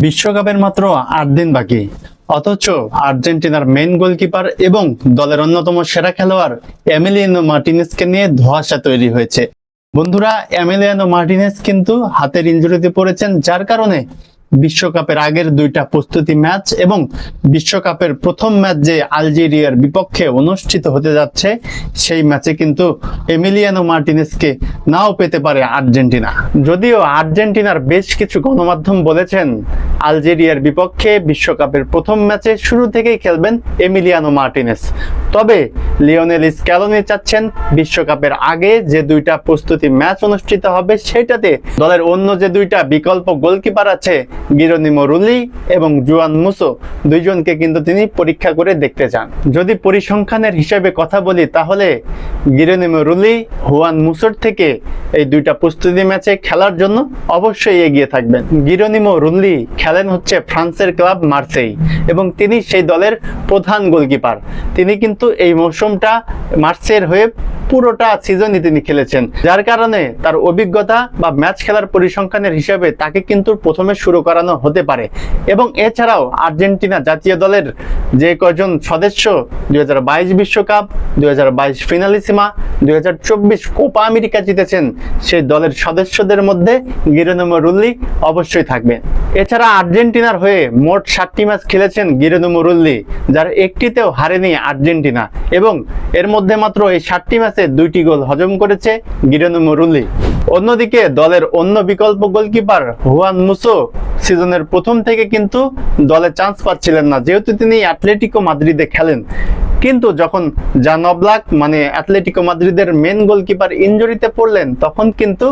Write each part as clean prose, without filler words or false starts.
বিশ্বকাপের মাত্র ৮ দিন বাকি, অথচ আর্জেন্টিনার মেইন গোলকিপার এবং দলের অন্যতম সেরা খেলোয়াড় এমিলিয়ানো মার্টিনেজকে নিয়ে ধোঁয়াশা তৈরি হয়েছে। বন্ধুরা, এমিলিয়ানো মার্টিনেজ কিন্তু হাতের ইনজুরিতে পড়েছেন, যার কারণে বিশ্বকাপের আগের দুইটা প্রস্তুতি ম্যাচ এবং বিশ্বকাপের প্রথম ম্যাচ যে আলজেরিয়ার বিপক্ষে অনুষ্ঠিত হতে যাচ্ছে সেই ম্যাচে কিন্তু এমিলিয়ানো মার্টিনেজকে নাও পেতে পারে আর্জেন্টিনা। যদিও আর্জেন্টিনার বেশ কিছু গণমাধ্যম বলেছেন আলজেরিয়ার বিপক্ষে বিশ্বকাপের প্রথম ম্যাচে শুরু থেকেই খেলবেন এমিলিয়ানো মার্টিনেজ, তবে লিওনেল স্ক্যালোনি চাচ্ছেন বিশ্বকাপের আগে যে দুইটা প্রস্তুতি ম্যাচ অনুষ্ঠিত হবে সেটাতে দলের অন্য যে দুইটা বিকল্প গোলকিপার আছে গিরোনিমো রুলি এবং জুয়ান মুসো, দুইজনকে কিন্তু তিনি পরীক্ষা করে দেখতে চান। যদি পরিসংখ্যানের হিসাবে কথা বলি তাহলে গিরোনিমো রুলি হুয়ান মুসোর থেকে এই দুইটা প্রস্তুতি ম্যাচে খেলার জন্য অবশ্যই এগিয়ে থাকবেন। গিরোনিমো রুলি খেলেন হচ্ছে ফ্রান্সের ক্লাব মার্সেই এবং তিনি সেই দলের প্রধান গোলকিপার। তিনি কিন্তু এই মৌসুমটা মার্সেইয়ের হয়ে পুরোটা সিজনই তিনি খেলেছেন, যার কারণে তার অভিজ্ঞতা বা ম্যাচ খেলার পরিসংখ্যানের হিসাবে তাকে কিন্তু প্রথমে শুরু করানো হতে পারে। এবং এছাড়াও আর্জেন্টিনা জাতীয় দলের যে কয়জন সদস্য 2022 বিশ্বকাপ, 2022 ফিনালিসিমা, 2024 কোপা আমেরিকা জিতেছেন সেই দলের সদস্যদের মধ্যে গিরোনিমো রুলি অবশ্যই থাকবে। এছাড়া আর্জেন্টিনার হয়ে মোট 7টি ম্যাচ খেলেছেন গিরোনিমো রুলি, যার একটিতেও হারেনি আর্জেন্টিনা এবং এর মধ্যে মাত্র এই 7টি ম্যাচে 2টি গোল হজম করেছে গিরোনিমো রুলি। অন্যদিকে দলের অন্য বিকল্প গোলকিপার হুয়ান মুসো সিজনের প্রথম থেকে কিন্তু দলে চান্স পাচ্ছিলেন না, যেহেতু তিনি অ্যাটলেটিকো মাদ্রিদে খেলেন। কিন্তু যখন জান অবলাক মানে অ্যাটলেটিকো মাদ্রিদের মেন গোলকিপার ইনজুরিতে পড়লেন তখন কিন্তু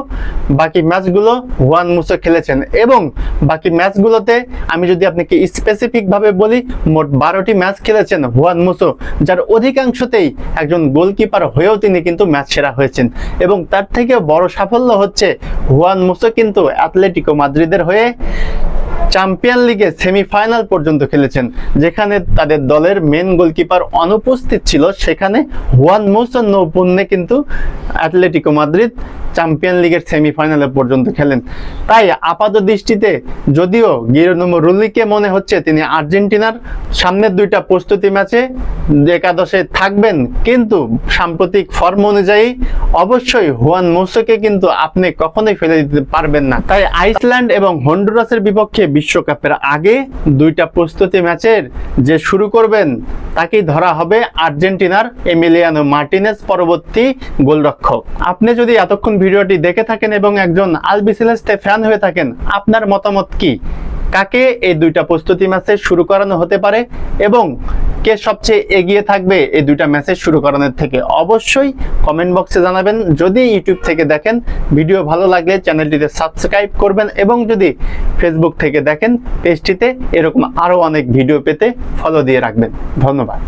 বাকি ম্যাচগুলো হুয়ান মুসো খেলেছেন এবং বাকি ম্যাচগুলোতে আমি যদি আপনাকে স্পেসিফিক ভাবে বলি মোট 12টি ম্যাচ খেলেছেন হুয়ান মুসো, যার অধিকাংশতেই একজন গোলকিপার হয়েও তিনি কিন্তু ম্যাচ সেরা হয়েছেন। এবং তার থেকে বড় সাফল্য হচ্ছে হুয়ান মুসো কিন্তু অ্যাটলেটিকো মাদ্রিদের হয়ে চ্যাম্পিয়ন লিগে সেমিফাইনাল পর্যন্ত খেলেছেন, যেখানে তাদের দলের মেন গোলকিপার অনুপস্থিত ছিল। সেখানে হুয়ান মুসোর নৌপুণ্যে কিন্তু অ্যাটলেটিকো মাদ্রিদ চ্যাম্পিয়ন লিগের সেমিফাইনালে পর্যন্ত খেলেন। তাই আপাত দৃষ্টিতে যদিও গিরোনিমো রুলিকে মনে হচ্ছে তিনি আর্জেন্টিনার সামনের দুইটা প্রস্তুতি ম্যাচে একাদশে থাকবেন, কিন্তু সাম্প্রতিক ফর্ম অনুযায়ী অবশ্যই হুয়ান মুসোকে কিন্তু আপনি কখনোই ফেলে দিতে পারবেন না। তাই আইসল্যান্ড এবং হন্ডুরাসের বিপক্ষে বিশ্বকাপের আগে দুইটা প্রস্তুতি ম্যাচের যে শুরু করবেন তাকেই ধরা হবে আর্জেন্টিনার এমিলিয়ানো মার্টিনেজ পরবর্তী গোলরক্ষক। আপনি যদি এতক্ষণ ভিডিওটি দেখে থাকেন এবং একজন আলবিসেলেস্তে ফ্যান হয়ে থাকেন, আপনার মতামত কি? কাকে এই দুইটা প্রস্তুতি ম্যাচে শুরু করানো হতে পারে এবং কে সবচেয়ে এগিয়ে থাকবে এই দুইটা ম্যাচে শুরু করানোর থেকে? অবশ্যই কমেন্ট বক্সে জানাবেন। যদি ইউটিউব থেকে দেখেন ভিডিও ভালো লাগলে চ্যানেলটিতে সাবস্ক্রাইব করবেন এবং যদি ফেসবুক থেকে দেখেন পেজটিতে এরকম আরো অনেক ভিডিও পেতে ফলো দিয়ে রাখবেন। ধন্যবাদ।